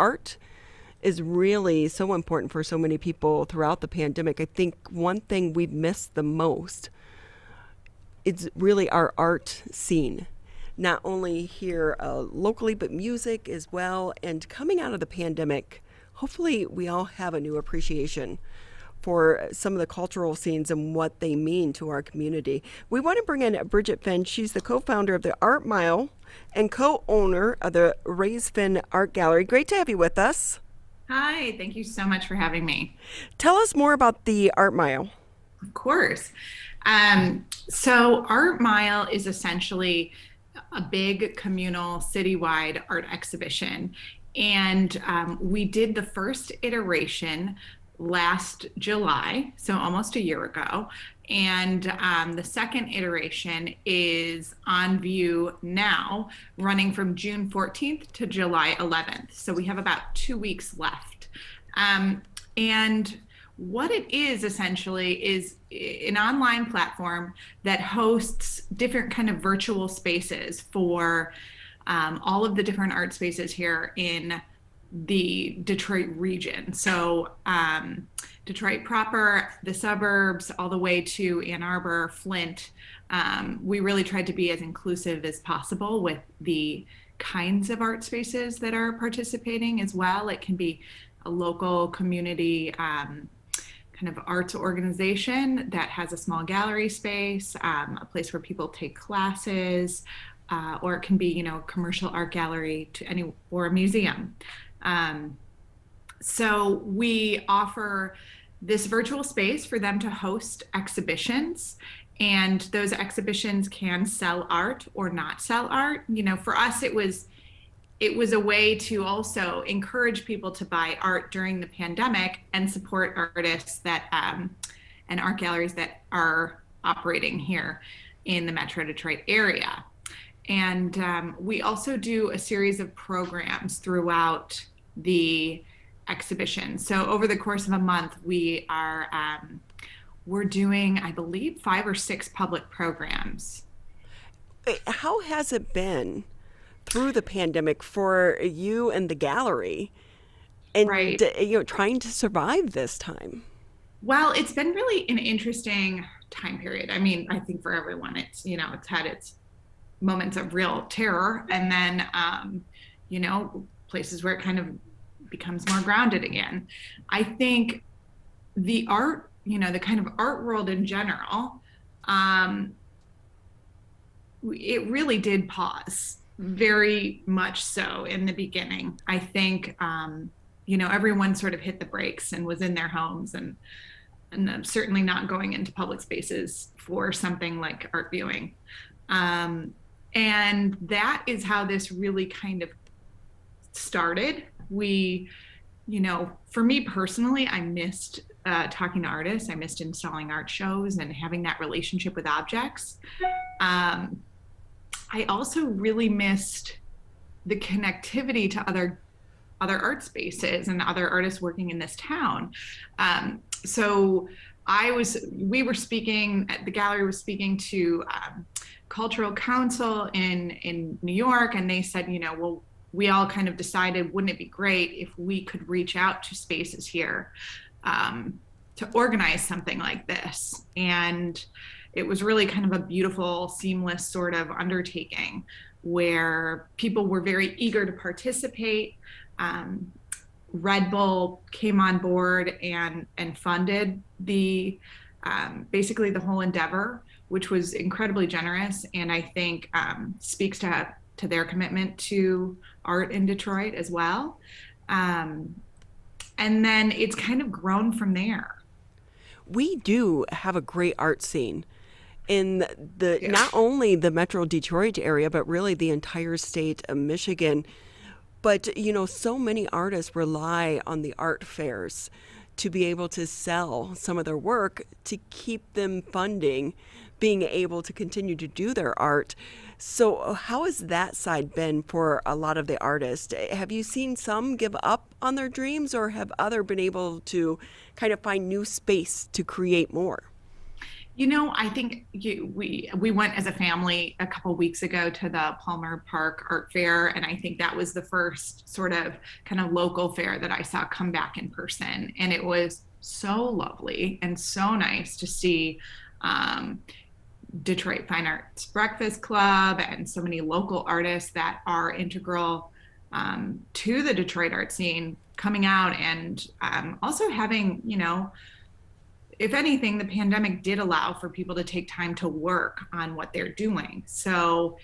art is really so important for so many people throughout the pandemic. I think one thing we've missed the most is really our art scene, not only here locally, but music as well. And coming out of the pandemic, hopefully we all have a new appreciation for some of the cultural scenes and what they mean to our community. We want to bring in Bridget Finn. She's the co-founder of the Art Mile and co-owner of the Reyes Art Gallery. Great to have you with us. Hi, thank you so much for having me. Tell us more about the Art Mile. Of course. So Art Mile is essentially a big communal citywide art exhibition. And we did the first iteration last July, so almost a year ago. And the second iteration is on view now, running from June 14th to July 11th. So we have about 2 weeks left. And what it is essentially is an online platform that hosts different kind of virtual spaces for all of the different art spaces here in the Detroit region. So Detroit proper, the suburbs, all the way to Ann Arbor, Flint. We really tried to be as inclusive as possible with the kinds of art spaces that are participating as well. It can be a local community kind of arts organization that has a small gallery space, a place where people take classes, or it can be, a commercial art gallery or a museum. So we offer this virtual space for them to host exhibitions, and those exhibitions can sell art or not sell art. For us, it was a way to also encourage people to buy art during the pandemic and support artists that and art galleries that are operating here in the Metro Detroit area. And we also do a series of programs throughout the exhibition. So over the course of a month, we're doing, I believe, 5 or 6 public programs. How has it been through the pandemic for you and the gallery, and Right. Trying to survive this time? Well, it's been really an interesting time period. I mean, I think for everyone, it's had its moments of real terror, and then places where it kind of becomes more grounded again. I think the art, the kind of art world in general, it really did pause, very much so in the beginning. I think everyone sort of hit the brakes and was in their homes, and certainly not going into public spaces for something like art viewing. And that is how this really kind of started. For me personally, I missed talking to artists. I missed installing art shows and having that relationship with objects. I also really missed the connectivity to other art spaces and other artists working in this town. So we were speaking, the gallery was speaking to Cultural Council in New York, and they said, well, we all kind of decided, wouldn't it be great if we could reach out to spaces here to organize something like this? And it was really kind of a beautiful, seamless sort of undertaking where people were very eager to participate. Red Bull came on board and funded basically the whole endeavor, which was incredibly generous, and I think speaks to their commitment to art in Detroit as well. And then it's kind of grown from there. We do have a great art scene in not only the Metro Detroit area, but really the entire state of Michigan. But, so many artists rely on the art fairs to be able to sell some of their work to keep them funding, being able to continue to do their art. So how has that side been for a lot of the artists? Have you seen some give up on their dreams, or have other been able to kind of find new space to create more? I think we went as a family a couple weeks ago to the Palmer Park Art Fair, and I think that was the first sort of kind of local fair that I saw come back in person, and it was so lovely and so nice to see um, Detroit Fine Arts Breakfast Club and so many local artists that are integral to the Detroit art scene coming out and also having, if anything, the pandemic did allow for people to take time to work on what they're doing. So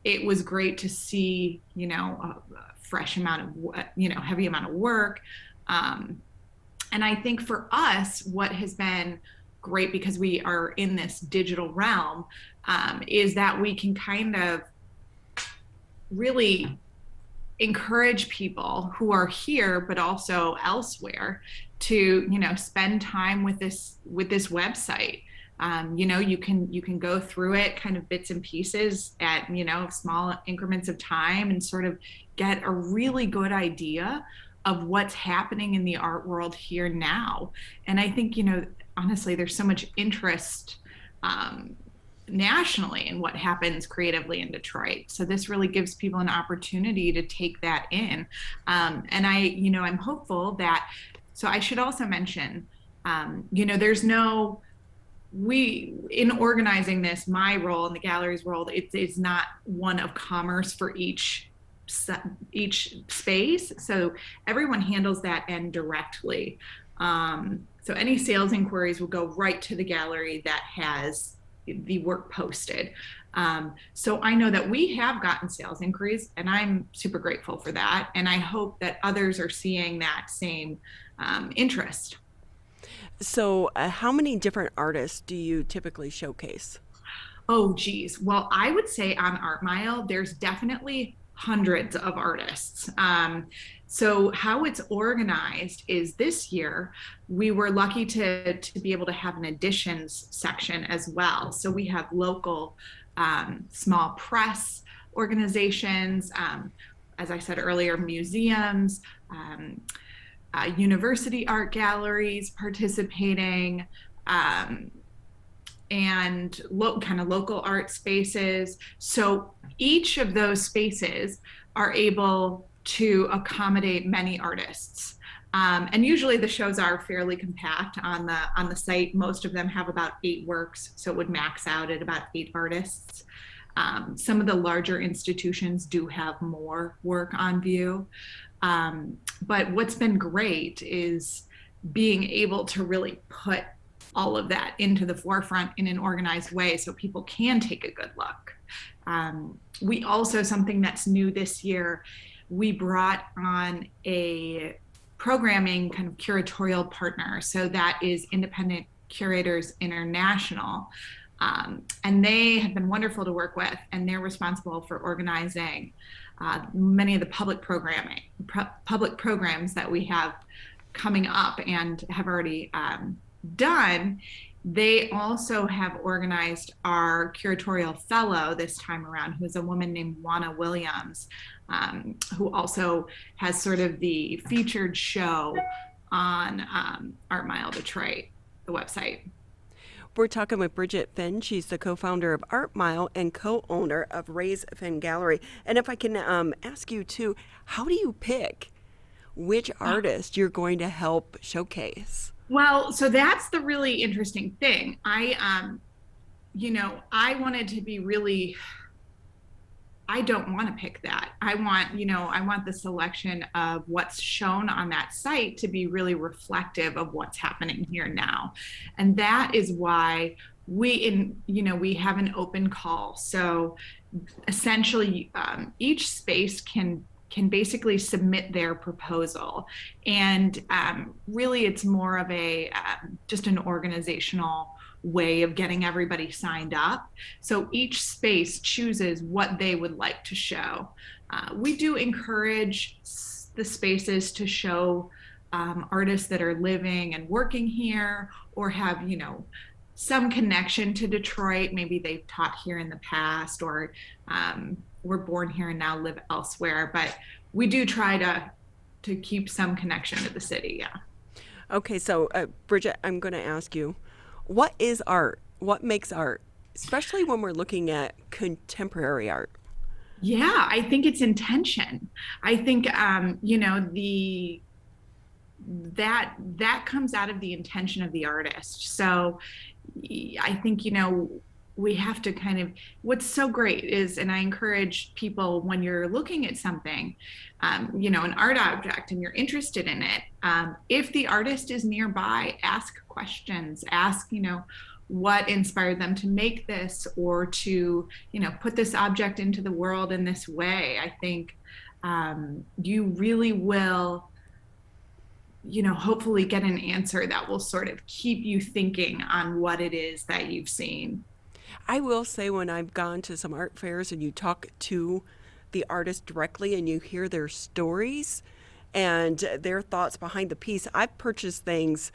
it was great to see, a fresh amount of, heavy amount of work. And I think for us, what has been great because we are in this digital realm is that we can kind of really encourage people who are here but also elsewhere to spend time with this website. You can go through it kind of bits and pieces at small increments of time and sort of get a really good idea of what's happening in the art world here now. And I think honestly there's so much interest nationally in what happens creatively in Detroit. So this really gives people an opportunity to take that in. And I'm hopeful that, so I should also mention, there's no, in organizing this, my role in the gallery's role, it is not one of commerce for each space. So everyone handles that end directly. So any sales inquiries will go right to the gallery that has the work posted. So I know that we have gotten sales inquiries, and I'm super grateful for that. And I hope that others are seeing that same interest. So, how many different artists do you typically showcase? Oh, geez. Well, I would say on Art Mile, there's definitely hundreds of artists. So how it's organized is this year, we were lucky to be able to have an additions section as well. So we have local small press organizations, as I said earlier, museums, university art galleries participating, and kind of local art spaces. So each of those spaces are able to accommodate many artists. And usually the shows are fairly compact on the site. Most of them have about 8 works, so it would max out at about 8 artists. Some of the larger institutions do have more work on view. But what's been great is being able to really put all of that into the forefront in an organized way so people can take a good look. We also, something that's new this year, we brought on a programming kind of curatorial partner. So that is Independent Curators International. And they have been wonderful to work with, and they're responsible for organizing many of the public programs that we have coming up and have already done. They also have organized our curatorial fellow this time around, who is a woman named Juana Williams, who also has sort of the featured show on Art Mile Detroit, the website. We're talking with Bridget Finn. She's the co-founder of Art Mile and co-owner of Reyes Finn Gallery. And if I can ask you too, how do you pick which artist you're going to help showcase? Well, so that's the really interesting thing. I wanted to be really, I don't want to pick that. I want the selection of what's shown on that site to be really reflective of what's happening here now. And that is why we have an open call. So essentially, each space can basically submit their proposal. And really it's more of a just an organizational way of getting everybody signed up. So each space chooses what they would like to show. We do encourage the spaces to show artists that are living and working here or have, some connection to Detroit. Maybe they've taught here in the past or were born here and now live elsewhere. But we do try to keep some connection to the city. Yeah. Okay, so Bridget, I'm going to ask you, what is art What makes art, especially when we're looking at contemporary art? Yeah, I think it's intention. I think the that comes out of the intention of the artist. So I think, we have to kind of, what's so great is, and I encourage people when you're looking at something, an art object and you're interested in it, if the artist is nearby, ask questions, ask, what inspired them to make this, or to, put this object into the world in this way. I think you really will, hopefully get an answer that will sort of keep you thinking on what it is that you've seen. I will say, when I've gone to some art fairs and you talk to the artist directly and you hear their stories and their thoughts behind the piece, I've purchased things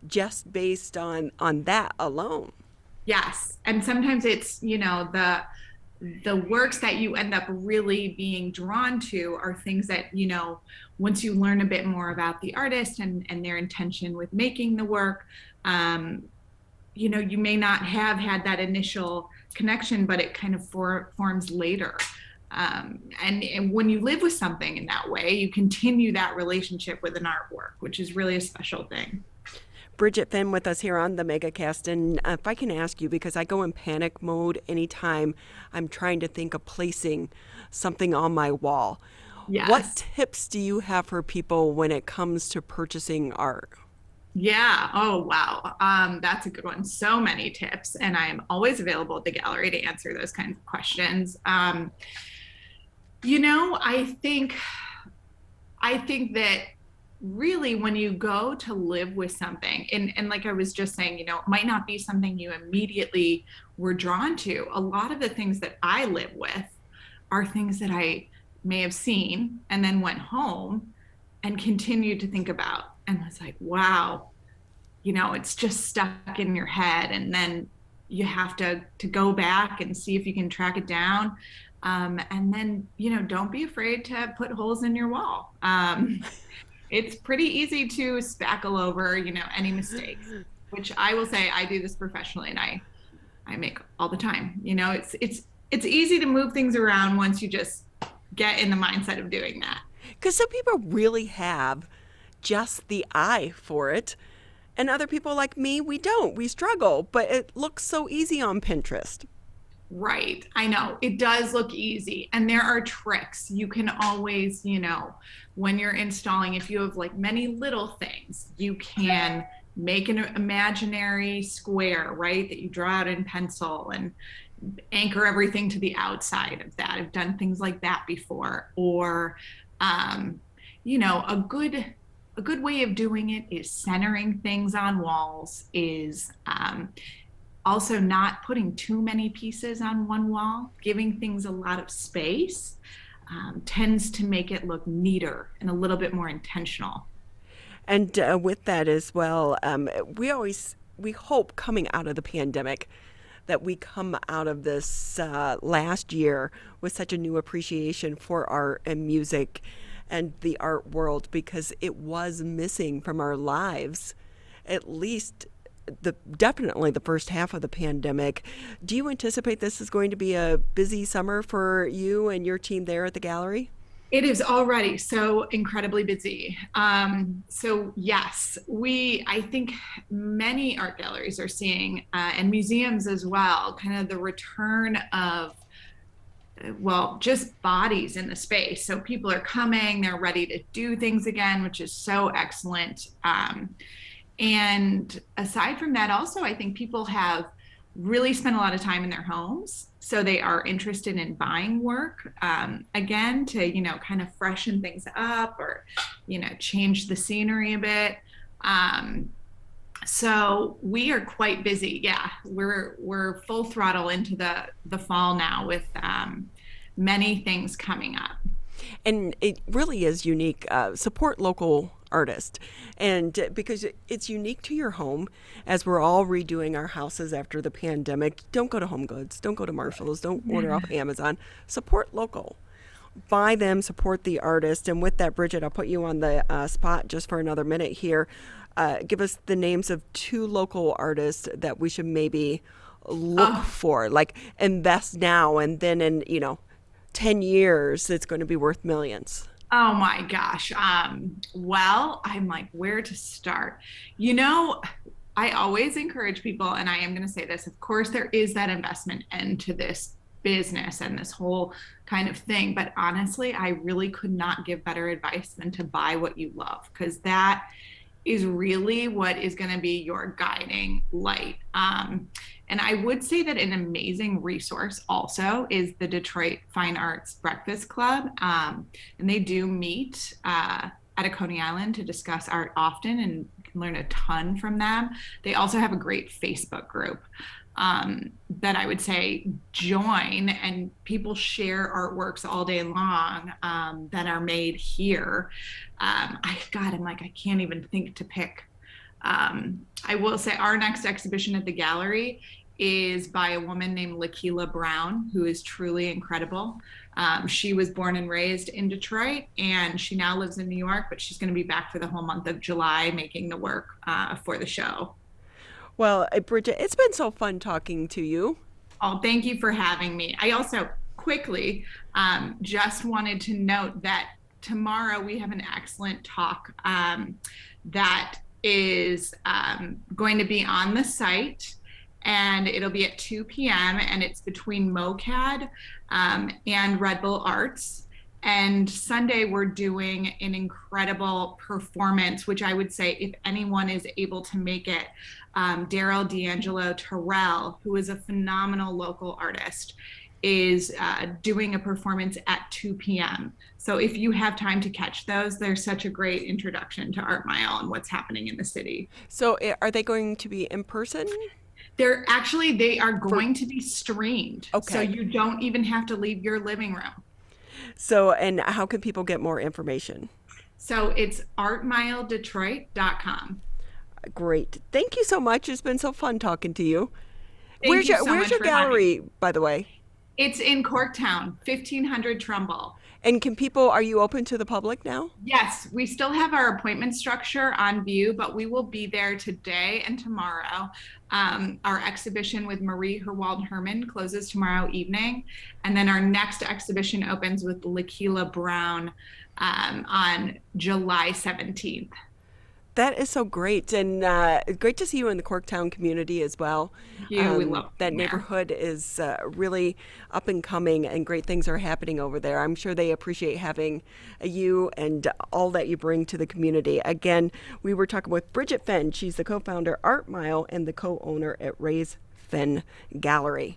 just based on that alone. Yes. And sometimes it's, the works that you end up really being drawn to are things that, once you learn a bit more about the artist and their intention with making the work, you may not have had that initial connection, but it kind of forms later. And when you live with something in that way, you continue that relationship with an artwork, which is really a special thing. Bridget Finn with us here on the MegaCast. And if I can ask you, because I go in panic mode anytime I'm trying to think of placing something on my wall. Yes. What tips do you have for people when it comes to purchasing art? Yeah. Oh, wow. That's a good one. So many tips, and I'm always available at the gallery to answer those kinds of questions. I think that really when you go to live with something, and like I was just saying, it might not be something you immediately were drawn to. A lot of the things that I live with are things that I may have seen and then went home and continued to think about, and was like, wow, it's just stuck in your head. And then you have to go back and see if you can track it down. And then, don't be afraid to put holes in your wall. It's pretty easy to spackle over, any mistakes, which I will say I do this professionally, and I make all the time. It's easy to move things around once you just get in the mindset of doing that. Because some people really have just the eye for it. And other people like me, we don't. We struggle, but it looks so easy on Pinterest. Right. I know. It does look easy. And there are tricks. You can always, when you're installing, if you have like many little things, you can make an imaginary square, right, that you draw out in pencil and anchor everything to the outside of that. I've done things like that before. Or, a good way of doing it is centering things on walls, is also not putting too many pieces on one wall. Giving things a lot of space tends to make it look neater and a little bit more intentional. And with that as well, we hope coming out of the pandemic that we come out of this last year with such a new appreciation for art and music and the art world, because it was missing from our lives, at least definitely the first half of the pandemic. Do you anticipate this is going to be a busy summer for you and your team there at the gallery? It is already so incredibly busy. So yes, I think many art galleries are seeing, and museums as well, kind of the return of, just bodies in the space. So people are coming, they're ready to do things again, which is so excellent. And aside from that, also, I think people have really spent a lot of time in their homes. So they are interested in buying work again to, kind of freshen things up, or, change the scenery a bit. So we are quite busy. Yeah, we're full throttle into the fall now with many things coming up. And it really is unique. Support local artists, and because it's unique to your home, as we're all redoing our houses after the pandemic. Don't go to Home Goods, don't go to Marshalls, don't order off Amazon. Support local, buy them, support the artist. And with that, Bridget, I'll put you on the spot just for another minute here. Give us the names of 2 local artists that we should maybe look Oh, for? Like invest now and then in, 10 years it's going to be worth millions. oh my gosh. Well, I'm like, where to start? You know, I always encourage people, and I am going to say this, of course, there is that investment into this business and this whole kind of thing. But honestly, I really could not give better advice than to buy what you love, because that is really what is going to be your guiding light. And I would say that an amazing resource also is the Detroit Fine Arts Breakfast Club. And they do meet at a Coney Island to discuss art often and can learn a ton from them. They also have a great Facebook group that I would say join, and people share artworks all day long that are made here. I'm like, I can't even think to pick. I will say our next exhibition at the gallery is by a woman named Lakila Brown, who is truly incredible. She was born and raised in Detroit, and she now lives in New York, but she's going to be back for the whole month of July making the work for the show. Well, Bridget, it's been so fun talking to you. Oh, thank you for having me. I also quickly just wanted to note that tomorrow we have an excellent talk that is going to be on the site, and it'll be at 2 p.m. and it's between MoCAD and Red Bull Arts. And Sunday, we're doing an incredible performance, which I would say, if anyone is able to make it, Daryl D'Angelo Terrell, who is a phenomenal local artist, is doing a performance at 2 p.m. So if you have time to catch those, they're such a great introduction to Art Mile and what's happening in the city. So, are they going to be in person? They are going to be streamed. Okay. So you don't even have to leave your living room. So, and how can people get more information? So it's artmiledetroit.com. Great. Thank you so much. It's been so fun talking to you. Thank you so Where's much your for having me. gallery, by the way? It's in Corktown, 1500 Trumbull. And are you open to the public now? Yes, we still have our appointment structure on view, but we will be there today and tomorrow. Our exhibition with Marie Herwald Herman closes tomorrow evening. And then our next exhibition opens with Lakila Brown on July 17th. That is so great, and great to see you in the Corktown community as well. We love that being there. neighborhood is really up and coming, and great things are happening over there. I'm sure they appreciate having you and all that you bring to the community. Again, we were talking with Bridget Finn. She's the co-founder Art Mile and the co-owner at Reyes Finn Gallery.